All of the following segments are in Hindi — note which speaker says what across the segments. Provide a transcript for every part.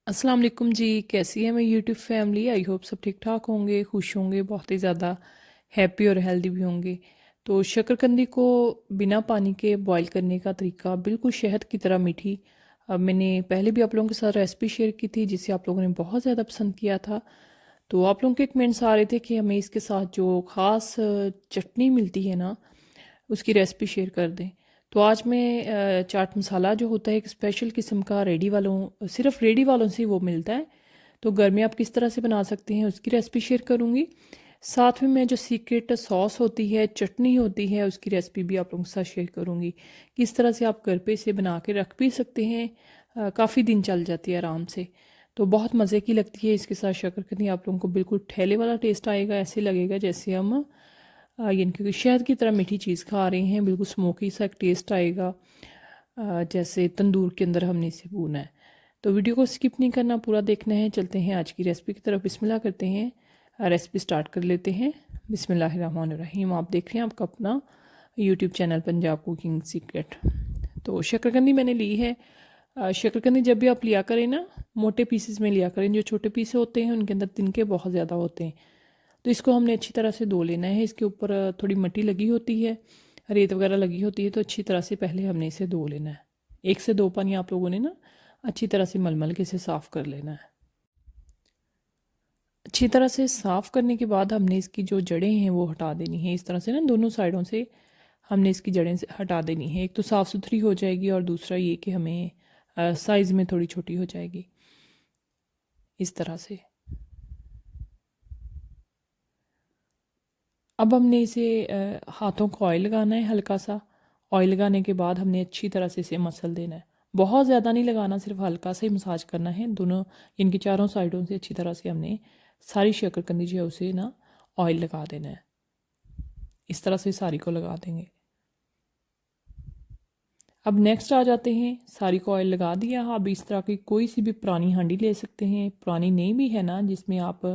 Speaker 1: अस्सलाम वालेकुम जी। कैसी है मैं यूट्यूब फैमिली। आई होप सब ठीक ठाक होंगे, खुश होंगे, बहुत ही ज़्यादा हैप्पी और हेल्दी भी होंगे। तो शकरकंदी को बिना पानी के बॉईल करने का तरीका बिल्कुल शहद की तरह मीठी। अब मैंने पहले भी आप लोगों के साथ रेसिपी शेयर की थी जिसे आप लोगों ने बहुत ज़्यादा पसंद किया था। तो आप लोगों के कमेंट्स आ रहे थे कि हमें इसके साथ जो ख़ास चटनी मिलती है ना, उसकी रेसिपी शेयर कर दें। तो आज मैं चाट मसाला जो होता है एक स्पेशल किस्म का रेडी वालों सिर्फ रेडी वालों से वो मिलता है, तो घर में आप किस तरह से बना सकते हैं उसकी रेसिपी शेयर करूँगी। साथ में मैं जो सीक्रेट सॉस होती है, चटनी होती है, उसकी रेसिपी भी आप लोगों के साथ शेयर करूँगी। किस तरह से आप घर पे इसे बना के रख भी सकते हैं, काफ़ी दिन चल जाती है आराम से। तो बहुत मज़े की लगती है इसके साथ शकरकंदी। आप लोगों को बिल्कुल ठेले वाला टेस्ट आएगा, ऐसे लगेगा जैसे हम यानी कि शहद की तरह मीठी चीज़ खा रहे हैं। बिल्कुल स्मोकी सा एक टेस्ट आएगा, जैसे तंदूर के अंदर हमने इसे भूना है। तो वीडियो को स्किप नहीं करना, पूरा देखना है। चलते हैं आज की रेसिपी की तरफ। बिस्मिल्लाह करते हैं, रेसिपी स्टार्ट कर लेते हैं। बिस्मिल्लाहिर्रहमानिर्रहीम। आप देख रहे हैं आपका अपना YouTube channel Punjab cooking secret. तो शकरकंदी मैंने ली है। शकरकंदी जब भी आप लिया करें ना, मोटे पीसेस में लिया करें। जो छोटे पीस होते हैं उनके अंदर तिनके बहुत ज़्यादा होते हैं। तो इसको हमने अच्छी तरह से धो लेना है। इसके ऊपर थोड़ी मिट्टी लगी होती है, रेत वगैरह लगी होती है, तो अच्छी तरह से पहले हमने इसे धो लेना है। 1 से 2 पानी आप लोगों ने ना अच्छी तरह से मलमल के इसे साफ़ कर लेना है। अच्छी तरह से साफ़ करने के बाद हमने इसकी जो जड़ें हैं वो हटा देनी है। इस तरह से ना दोनों साइडों से हमने इसकी जड़ें से हटा देनी है। एक तो साफ़ सुथरी हो जाएगी और दूसरा ये कि हमें साइज़ में थोड़ी छोटी हो जाएगी इस तरह से। अब हमने इसे हाथों को ऑयल लगाना है हल्का सा। ऑयल लगाने के बाद हमने अच्छी तरह से इसे मसल देना है। बहुत ज़्यादा नहीं लगाना, सिर्फ हल्का सा ही मसाज करना है। दोनों इनकी चारों साइडों से अच्छी तरह से हमने सारी शकरकंदी जो है उसे ना ऑयल लगा देना है। इस तरह से सारी को लगा देंगे। अब नेक्स्ट आ जाते हैं। सारी को ऑयल लगा दिया। अब इस तरह की कोई सी भी पुरानी हांडी ले सकते हैं। पुरानी नहीं भी है ना, जिसमें आप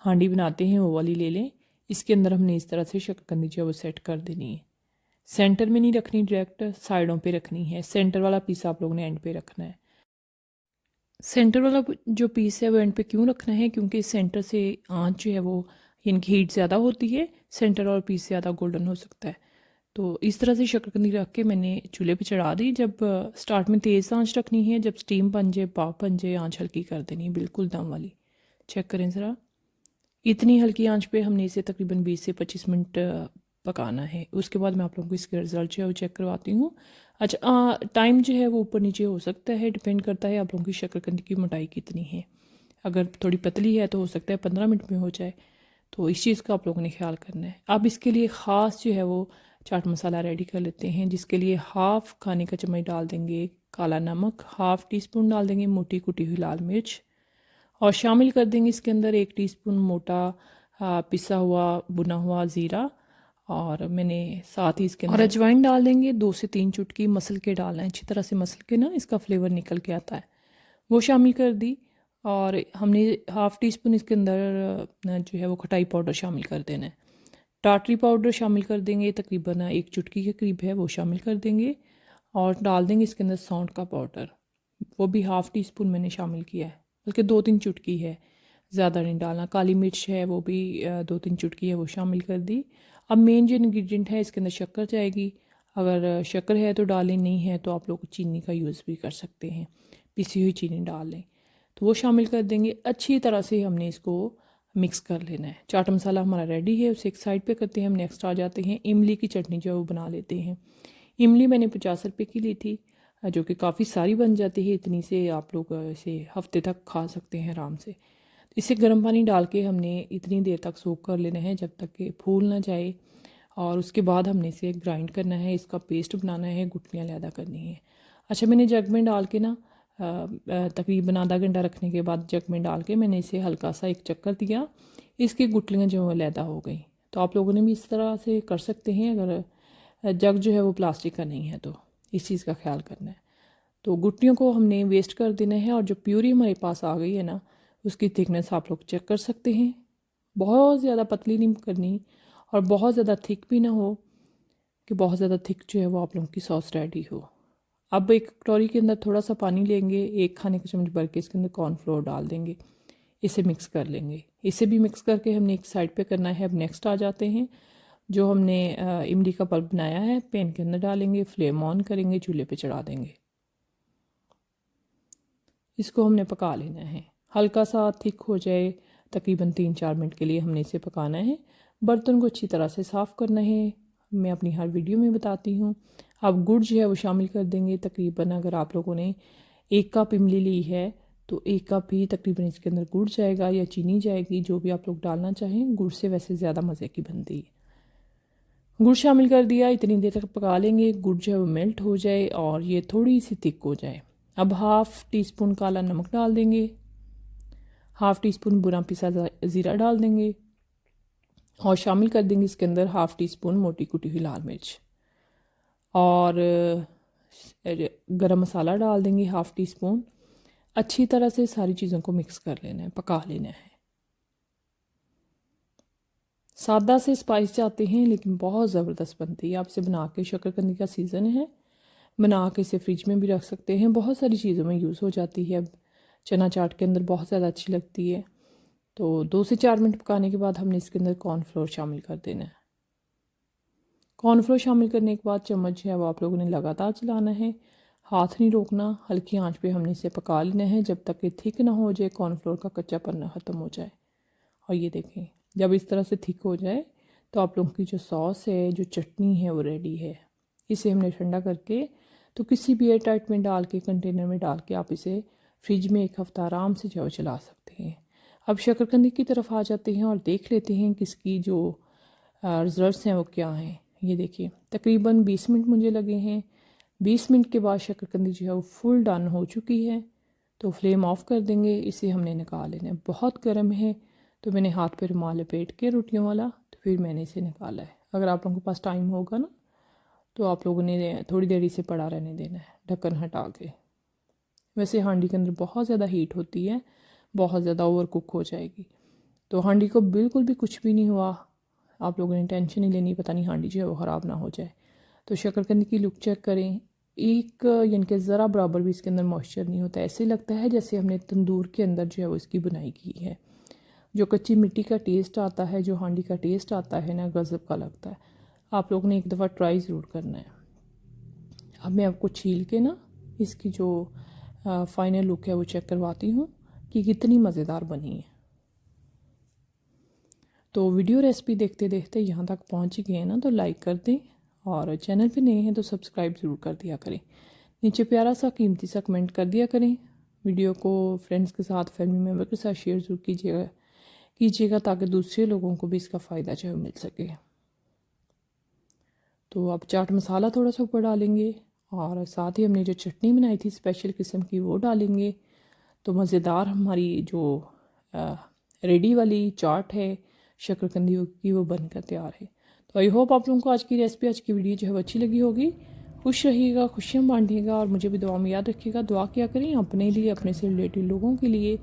Speaker 1: हांडी बनाते हैं, वो वाली ले लें। इसके अंदर हमने इस तरह से शकरकंदी जो है वो सेट कर देनी है। सेंटर में नहीं रखनी, डायरेक्ट साइडों पे रखनी है। सेंटर वाला पीस आप लोगों ने एंड पे रखना है। सेंटर वाला जो पीस है वो एंड पे क्यों रखना है, क्योंकि सेंटर से आँच जो है वो इनकी हीट ज़्यादा होती है, सेंटर और पीस ज़्यादा गोल्डन हो सकता है। तो इस तरह से शकरकंदी रख के मैंने चूल्हे पे चढ़ा दी। जब स्टार्ट में तेज़ आंच रखनी है, जब स्टीम बन जाए, भाप बन जाए, आंच हल्की कर देनी है, बिल्कुल दम वाली। चेक करें ज़रा। इतनी हल्की आंच पे हमने इसे तकरीबन 20 से 25 मिनट पकाना है। उसके बाद मैं आप लोगों को इसके रिज़ल्ट जो है वो चेक करवाती हूँ। अच्छा, टाइम जो है वो ऊपर नीचे हो सकता है, डिपेंड करता है आप लोगों की शकरकंदी की मोटाई कितनी है। अगर थोड़ी पतली है तो हो सकता है 15 मिनट में हो जाए। तो इस चीज़ का आप लोगों ने ख्याल करना है। अब इसके लिए ख़ास जो है वो चाट मसाला रेडी कर लेते हैं, जिसके लिए हाफ़ खाने का चम्मच डाल देंगे काला नमक, हाफ़ टी स्पून डाल देंगे मोटी कुटी हुई लाल मिर्च, और शामिल कर देंगे इसके अंदर 1 टीस्पून मोटा पिसा हुआ भुना हुआ ज़ीरा। और मैंने साथ ही इसके अंदर और अजवाइन डाल देंगे। 2 से 3 चुटकी मसल के डालना है, अच्छी तरह से मसल के ना इसका फ्लेवर निकल के आता है, वो शामिल कर दी। और हमने हाफ़ टी स्पून इसके अंदर जो है वो खटाई पाउडर शामिल कर देना है। टाटरी पाउडर शामिल कर देंगे, तकरीबन 1 चुटकी के करीब है, वो शामिल कर देंगे। और डाल देंगे इसके अंदर सौंठ का पाउडर, वो भी हाफ़ टी स्पून मैंने शामिल किया है, बल्कि 2-3 चुटकी है, ज़्यादा नहीं डालना। काली मिर्च है वो भी 2-3 चुटकी है, वो शामिल कर दी। अब मेन जो इंग्रेडिएंट है इसके अंदर शक्कर जाएगी। अगर शक्कर है तो डालें, नहीं है तो आप लोग चीनी का यूज़ भी कर सकते हैं, पिसी हुई चीनी डाल लें। तो वो शामिल कर देंगे। अच्छी तरह से हमने इसको मिक्स कर लेना है। चाट मसाला हमारा रेडी है, उसे एक साइड पे करते हैं। हम नेक्स्ट आ जाते हैं, इमली की चटनी जो है वो बना लेते हैं। इमली मैंने 50 रुपये की ली थी, जो कि काफ़ी सारी बन जाती है। इतनी से आप लोग इसे हफ्ते तक खा सकते हैं आराम से। इसे गर्म पानी डाल के हमने इतनी देर तक सोक कर लेना है जब तक कि फूल ना जाए। और उसके बाद हमने इसे ग्राइंड करना है, इसका पेस्ट बनाना है, गुठलियाँ अलहदा करनी है। अच्छा, मैंने जग में डाल के ना तकरीबन आधा घंटा रखने के बाद जग में डाल के मैंने इसे हल्का सा एक चक्कर दिया, इसकी गुठलियाँ जो है अलहदा हो गई। तो आप लोगों ने भी इस तरह से कर सकते हैं, अगर जग जो है वो प्लास्टिक का नहीं है तो इस चीज़ का ख्याल करना है। तो गुठलियों को हमने वेस्ट कर देना है। और जो प्यूरी हमारे पास आ गई है ना, उसकी थिकनेस आप लोग चेक कर सकते हैं। बहुत ज़्यादा पतली नहीं करनी और बहुत ज़्यादा थिक भी ना हो कि बहुत ज़्यादा थिक जो है वो आप लोगों की सॉस रेडी हो। अब एक कटोरी के अंदर थोड़ा सा पानी लेंगे, 1 खाने का चम्मच भर के इसके अंदर कॉर्नफ्लोर डाल देंगे, इसे मिक्स कर लेंगे। इसे भी मिक्स करके हमने एक साइड पे करना है। अब नेक्स्ट आ जाते हैं, जो हमने इमली का पल्प बनाया है पैन के अंदर डालेंगे, फ्लेम ऑन करेंगे, चूल्हे पे चढ़ा देंगे। इसको हमने पका लेना है, हल्का सा थिक हो जाए, तकरीबन 3-4 मिनट के लिए हमने इसे पकाना है। बर्तन को अच्छी तरह से साफ़ करना है, मैं अपनी हर वीडियो में बताती हूँ। अब गुड़ जो है वो शामिल कर देंगे। तकरीबन अगर आप लोगों ने 1 कप इमली ली है तो 1 कप ही तकरीबन इसके अंदर गुड़ जाएगा या चीनी जाएगी, जो भी आप लोग डालना चाहें। गुड़ से वैसे ज़्यादा मज़े की बनती है। गुड़ शामिल कर दिया, इतनी देर तक पका लेंगे, गुड़ जो है वो मेल्ट हो जाए और ये थोड़ी सी थिक हो जाए। अब 1/2 टीस्पून काला नमक डाल देंगे, 1/2 टीस्पून भुना पिसा ज़ीरा डाल देंगे और शामिल कर देंगे इसके अंदर 1/2 टीस्पून मोटी कुटी हुई लाल मिर्च और गरम मसाला डाल देंगे 1/2 टीस्पून। अच्छी तरह से सारी चीज़ों को मिक्स कर लेना है, पका लेना है। सादा से स्पाइस चाहते हैं लेकिन बहुत ज़बरदस्त बनती है। आप इसे बना के, शकरकंदी का सीज़न है, बना के इसे फ्रिज में भी रख सकते हैं, बहुत सारी चीज़ों में यूज़ हो जाती है। अब चना चाट के अंदर बहुत ज़्यादा अच्छी लगती है। तो 2 से 4 मिनट पकाने के बाद हमने इसके अंदर कॉर्नफ्लोर शामिल कर देना है। कॉर्नफ्लोर शामिल करने के बाद चम्मच है वो आप लोगों ने लगातार चलाना है, हाथ नहीं रोकना, हल्की आंच पे हमने इसे पका लेना है जब तक कि थिक ना हो जाए, कॉर्नफ्लोर का कच्चापन ख़त्म हो जाए। और ये देखें, जब इस तरह से थिक हो जाए तो आप लोगों की जो सॉस है, जो चटनी है, वो रेडी है। इसे हमने ठंडा करके तो किसी भी एयर टाइट में डाल के, कंटेनर में डाल के आप इसे फ्रिज में 1 हफ़्ता आराम से जो चला सकते हैं। अब शकरकंदी की तरफ आ जाते हैं और देख लेते हैं कि इसकी जो रिज़ल्ट्स हैं वो क्या हैं। ये देखिए, तकरीबन 20 मिनट मुझे लगे हैं। 20 मिनट के बाद शकरकंदी जो है वो फुल डन हो चुकी है। तो फ्लेम ऑफ कर देंगे, इसे हमने निकाल लेना है। बहुत गर्म है तो मैंने हाथ पे रुमाल लपेट के रोटियों वाला, तो फिर मैंने इसे निकाला है। अगर आप लोगों के पास टाइम होगा ना तो आप लोगों ने थोड़ी देर इसे पड़ा रहने देना है, ढक्कन हटा के। वैसे हांडी के अंदर बहुत ज़्यादा हीट होती है, बहुत ज़्यादा ओवर कुक हो जाएगी। तो हांडी को बिल्कुल भी कुछ भी नहीं हुआ, आप लोगों ने टेंशन नहीं लेनी, पता नहीं हांडी जो है वो ख़राब ना हो जाए। तो शकरकंदी की लुक चेक करें, एक यानी कि ज़रा बराबर भी इसके अंदर मॉइस्चर नहीं होता। ऐसे लगता है जैसे हमने तंदूर के अंदर जो है वो इसकी बुनाई की है। जो कच्ची मिट्टी का टेस्ट आता है, जो हांडी का टेस्ट आता है ना, गज़ब का लगता है। आप लोगों ने एक दफ़ा ट्राई ज़रूर करना है। अब मैं आपको छील के ना इसकी जो फाइनल लुक है वो चेक करवाती हूँ कि कितनी मज़ेदार बनी है। तो वीडियो रेसिपी देखते देखते यहाँ तक पहुँच गए हैं ना, तो लाइक कर दें और चैनल पे नए हैं तो सब्सक्राइब ज़रूर कर दिया करें। नीचे प्यारा सा कीमती सा कमेंट कर दिया करें। वीडियो को फ्रेंड्स के साथ, फैमिली मेम्बर के साथ शेयर ज़रूर कीजिएगा ताकि दूसरे लोगों को भी इसका फ़ायदा जो है मिल सके। तो अब चाट मसाला थोड़ा सा ऊपर डालेंगे और साथ ही हमने जो चटनी बनाई थी स्पेशल किस्म की वो डालेंगे। तो मज़ेदार हमारी जो रेडी वाली चाट है शकरकंदी की वो बनकर तैयार है। तो आई होप आप लोगों को आज की रेसिपी, आज की वीडियो जो है वो अच्छी लगी होगी। खुश रहिएगा, खुशियाँ बांटिएगा और मुझे भी दुआ में याद रखिएगा। दुआ किया करें अपने लिए, अपने से रिलेटेड लोगों के लिए,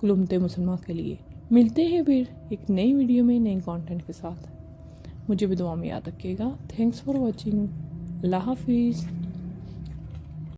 Speaker 1: कुल उम्मत मुसलमान के लिए। मिलते हैं फिर एक नई वीडियो में नए कंटेंट के साथ। मुझे भी दुआ में याद रखिएगा। Thanks for watching. अल्लाह हाफिज़।